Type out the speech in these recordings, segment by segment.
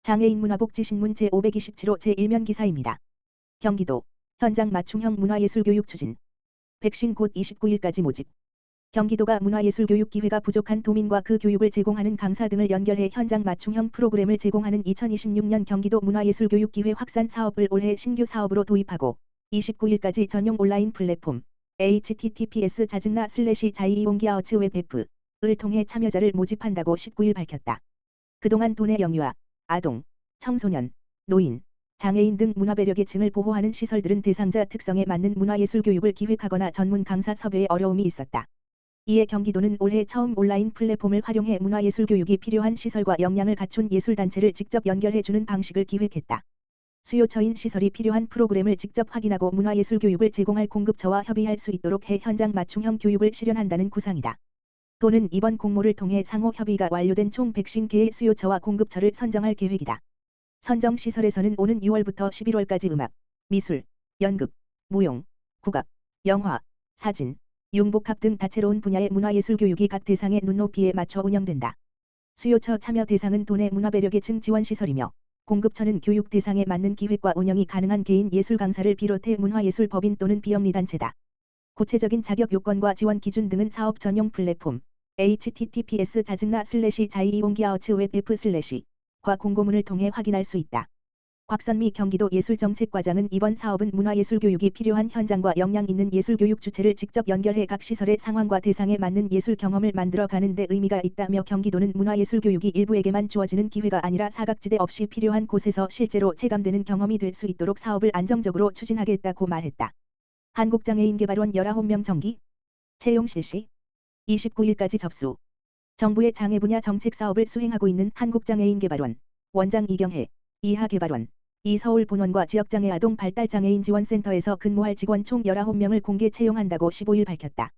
장애인 문화복지신문 제527호 제1면 기사입니다. 경기도 현장 맞춤형 문화예술교육 추진. 백신 곧 29일까지 모집. 경기도가 문화예술교육기회가 부족한 도민과 그 교육을 제공하는 강사 등을 연결해 현장 맞춤형 프로그램을 제공하는 2026년 경기도 문화예술교육기회 확산 사업을 올해 신규 사업으로 도입하고 29일까지 전용 온라인 플랫폼 https://자이이용기아워츠 웹을 통해 참여자를 모집한다고 19일 밝혔다. 그동안 도내 영유아, 아동, 청소년, 노인, 장애인 등 문화배려계층을 보호하는 시설들은 대상자 특성에 맞는 문화예술교육을 기획하거나 전문 강사 섭외에 어려움이 있었다. 이에 경기도는 올해 처음 온라인 플랫폼을 활용해 문화예술교육이 필요한 시설과 역량을 갖춘 예술단체를 직접 연결해주는 방식을 기획했다. 수요처인 시설이 필요한 프로그램을 직접 확인하고 문화예술교육을 제공할 공급처와 협의할 수 있도록 해 현장 맞춤형 교육을 실현한다는 구상이다. 도는 이번 공모를 통해 상호 협의가 완료된 총 150개의 수요처와 공급처를 선정할 계획이다. 선정 시설에서는 오는 6월부터 11월까지 음악, 미술, 연극, 무용, 국악, 영화, 사진, 융복합 등 다채로운 분야의 문화예술교육이 각 대상의 눈높이에 맞춰 운영된다. 수요처 참여 대상은 도내 문화배려계층 지원시설이며 공급처는 교육 대상에 맞는 기획과 운영이 가능한 개인 예술 강사를 비롯해 문화예술법인 또는 비영리단체다. 구체적인 자격 요건과 지원 기준 등은 사업 전용 플랫폼 https://자이이용기아워츠 웹/과 공고문을 통해 확인할 수 있다. 곽선미 경기도 예술정책과장은 이번 사업은 문화예술교육이 필요한 현장과 역량 있는 예술교육 주체를 직접 연결해 각 시설의 상황과 대상에 맞는 예술 경험을 만들어 가는 데 의미가 있다며 경기도는 문화예술교육이 일부에게만 주어지는 기회가 아니라 사각지대 없이 필요한 곳에서 실제로 체감되는 경험이 될 수 있도록 사업을 안정적으로 추진하겠다고 말했다. 한국장애인개발원 19명 정기 채용 실시 29일까지 접수. 정부의 장애 분야 정책 사업을 수행하고 있는 한국장애인개발원 원장 이경혜, 이하개발원, 이서울 본원과 지역장애 아동 발달장애인 지원센터에서 근무할 직원 총 19명을 공개 채용한다고 15일 밝혔다.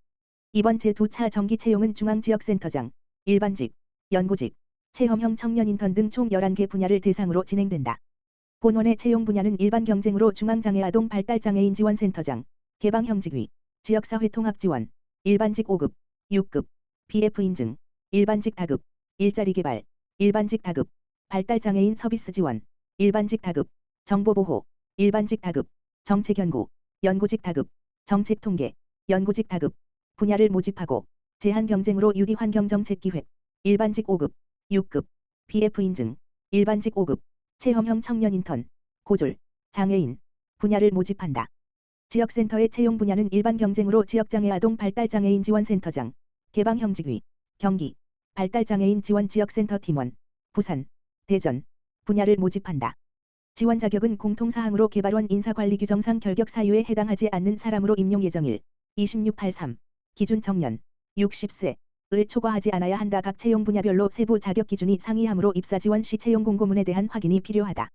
이번 제2차 정기 채용은 중앙지역센터장, 일반직, 연구직, 체험형 청년 인턴 등 총 11개 분야를 대상으로 진행된다. 본원의 채용 분야는 일반 경쟁으로 중앙장애 아동 발달장애인 지원센터장, 개방형직위, 지역사회 통합지원, 일반직 5급, 6급, BF 인증, 일반직 다급, 일자리 개발, 일반직 다급, 발달장애인 서비스 지원, 일반직 다급, 정보보호, 일반직 다급, 정책연구, 연구직 다급, 정책통계, 연구직 다급, 분야를 모집하고 제한 경쟁으로 유디 환경정책기획, 일반직 5급, 6급, BF 인증, 일반직 5급, 체험형 청년 인턴, 고졸, 장애인, 분야를 모집한다. 지역센터의 채용 분야는 일반 경쟁으로 지역장애 아동 발달장애인 지원센터장, 개방형직위, 경기, 발달장애인 지원 지역센터 팀원, 부산, 대전, 분야를 모집한다. 지원 자격은 공통사항으로 개발원 인사관리규정상 결격 사유에 해당하지 않는 사람으로 임용 예정일, 2683, 기준 청년, 60세를 초과하지 않아야 한다. 각 채용 분야별로 세부 자격 기준이 상이하므로 입사 지원 시 채용 공고문에 대한 확인이 필요하다.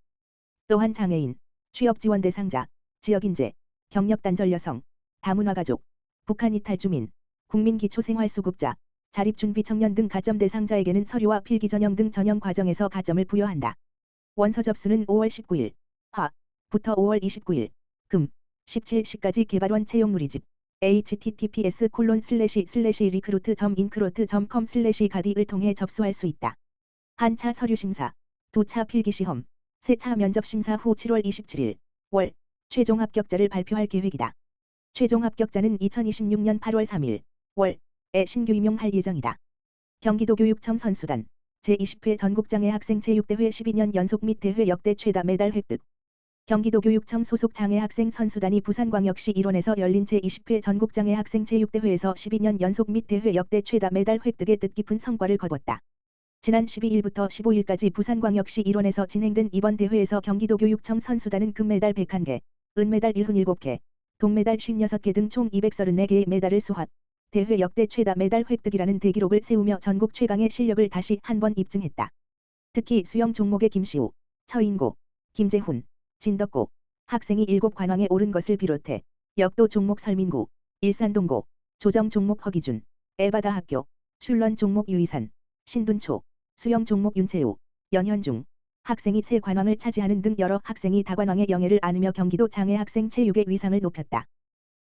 또한 장애인, 취업지원 대상자, 지역인재, 경력단절 여성, 다문화가족, 북한 이탈 주민, 국민기초생활수급자, 자립준비 청년 등 가점 대상자에게는 서류와 필기 전형 등 전형 과정에서 가점을 부여한다. 원서 접수는 5월 19일 화부터 5월 29일 금 17시까지 개발원 채용 누리집 https://recruit.incruit.com/가디를 통해 접수할 수 있다. 한 차 서류 심사, 두 차 필기 시험, 세 차 면접 심사 후 7월 27일 월 최종 합격자를 발표할 계획이다. 최종 합격자는 2026년 8월 3일 월에 신규 임용할 예정이다. 경기도교육청 선수단 제20회 전국장애학생 체육대회 12년 연속 및 대회 역대 최다 메달 획득. 경기도교육청 소속 장애학생 선수단이 부산광역시 일원에서 열린 제20회 전국장애학생 체육대회에서 12년 연속 및 대회 역대 최다 메달 획득에 뜻깊은 성과를 거뒀다. 지난 12일부터 15일까지 부산광역시 일원에서 진행된 이번 대회에서 경기도교육청 선수단은 금메달 101개, 은메달 77개, 동메달 56개 등 총 234개의 메달을 수확. 대회 역대 최다 메달 획득이라는 대기록을 세우며 전국 최강의 실력을 다시 한번 입증했다. 특히 수영 종목의 김시우, 처인고, 김재훈, 진덕고 학생이 7관왕에 오른 것을 비롯해 역도 종목 설민구, 일산동고, 조정 종목 허기준, 에바다학교, 술런 종목 유이산, 신둔초, 수영 종목 윤채우, 연현중 학생이 3관왕을 차지하는 등 여러 학생이 다관왕의 영예를 안으며 경기도 장애학생 체육의 위상을 높였다.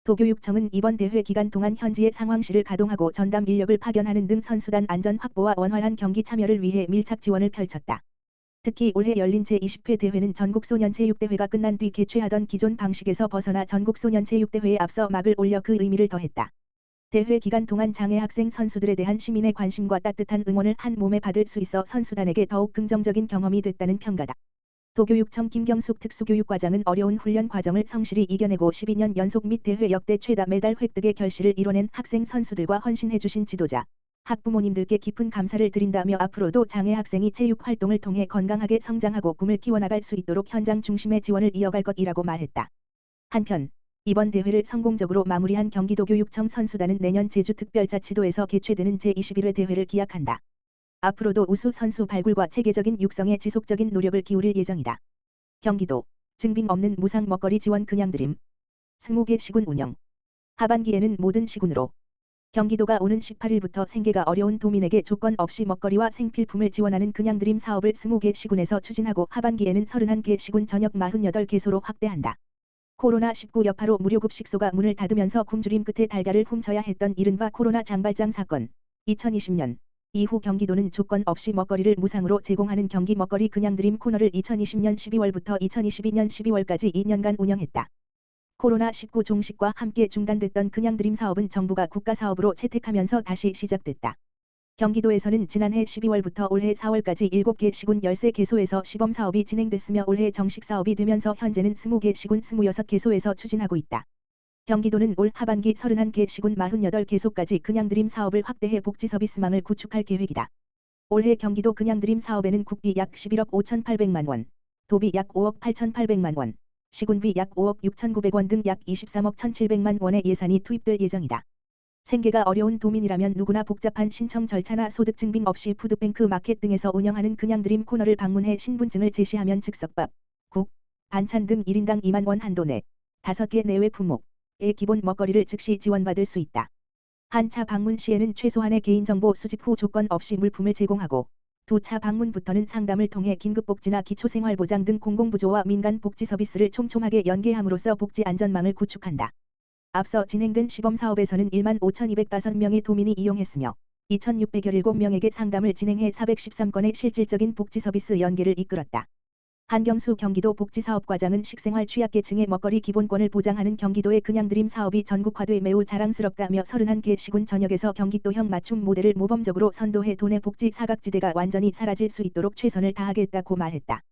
도교육청은 이번 대회 기간 동안 현지의 상황실을 가동하고 전담 인력을 파견하는 등 선수단 안전 확보와 원활한 경기 참여를 위해 밀착 지원을 펼쳤다. 특히 올해 열린 제20회 대회는 전국소년체육대회가 끝난 뒤 개최하던 기존 방식에서 벗어나 전국소년체육대회에 앞서 막을 올려 그 의미를 더했다. 대회 기간 동안 장애 학생 선수들에 대한 시민의 관심과 따뜻한 응원을 한 몸에 받을 수 있어 선수단에게 더욱 긍정적인 경험이 됐다는 평가다. 도교육청 김경숙 특수교육과장은 어려운 훈련 과정을 성실히 이겨내고 12년 연속 및 대회 역대 최다 메달 획득의 결실을 이뤄낸 학생 선수들과 헌신해주신 지도자, 학부모님들께 깊은 감사를 드린다며 앞으로도 장애 학생이 체육 활동을 통해 건강하게 성장하고 꿈을 키워나갈 수 있도록 현장 중심의 지원을 이어갈 것이라고 말했다. 한편 이번 대회를 성공적으로 마무리한 경기도교육청 선수단은 내년 제주특별자치도에서 개최되는 제21회 대회를 기약한다. 앞으로도 우수 선수 발굴과 체계적인 육성에 지속적인 노력을 기울일 예정이다. 경기도 증빙 없는 무상 먹거리 지원 그냥드림 20개 시군 운영. 하반기에는 모든 시군으로 경기도가 오는 18일부터 생계가 어려운 도민에게 조건 없이 먹거리와 생필품을 지원하는 그냥드림 사업을 20개 시군에서 추진하고 하반기에는 31개 시군 전역 48개소로 확대한다. 코로나19 여파로 무료급식소가 문을 닫으면서 굶주림 끝에 달걀을 훔쳐야 했던 이른바 코로나 장발장 사건. 2020년 이후 경기도는 조건 없이 먹거리를 무상으로 제공하는 경기 먹거리 그냥드림 코너를 2020년 12월부터 2022년 12월까지 2년간 운영했다. 코로나19 종식과 함께 중단됐던 그냥드림 사업은 정부가 국가사업으로 채택하면서 다시 시작됐다. 경기도에서는 지난해 12월부터 올해 4월까지 7개 시군 13개소에서 시범사업이 진행됐으며 올해 정식 사업이 되면서 현재는 20개 시군 26개소에서 추진하고 있다. 경기도는 올 하반기 31개 시군 48개소까지 그냥드림 사업을 확대해 복지 서비스망을 구축할 계획이다. 올해 경기도 그냥드림 사업에는 국비 약 11억 5,800만 원, 도비 약 5억 8,800만 원, 시군비 약 5억 6,900원 등 약 23억 1,700만 원의 예산이 투입될 예정이다. 생계가 어려운 도민이라면 누구나 복잡한 신청 절차나 소득 증빙 없이 푸드뱅크 마켓 등에서 운영하는 그냥드림 코너를 방문해 신분증을 제시하면 즉석밥, 국, 반찬 등 1인당 2만 원 한도 내 5개 내외 품목의 기본 먹거리를 즉시 지원받을 수 있다. 한 차 방문 시에는 최소한의 개인정보 수집 후 조건 없이 물품을 제공하고 2차 방문부터는 상담을 통해 긴급복지나 기초생활보장 등 공공부조와 민간 복지 서비스를 촘촘하게 연계함으로써 복지 안전망을 구축한다. 앞서 진행된 시범사업에서는 1만 5,205명의 도민이 이용했으며 2,617명에게 상담을 진행해 413건의 실질적인 복지 서비스 연계를 이끌었다. 한경수 경기도 복지사업과장은 식생활 취약계층의 먹거리 기본권을 보장하는 경기도의 그냥드림 사업이 전국화돼 매우 자랑스럽다며 31개 시군 전역에서 경기도형 맞춤 모델을 모범적으로 선도해 도내 복지 사각지대가 완전히 사라질 수 있도록 최선을 다하겠다고 말했다.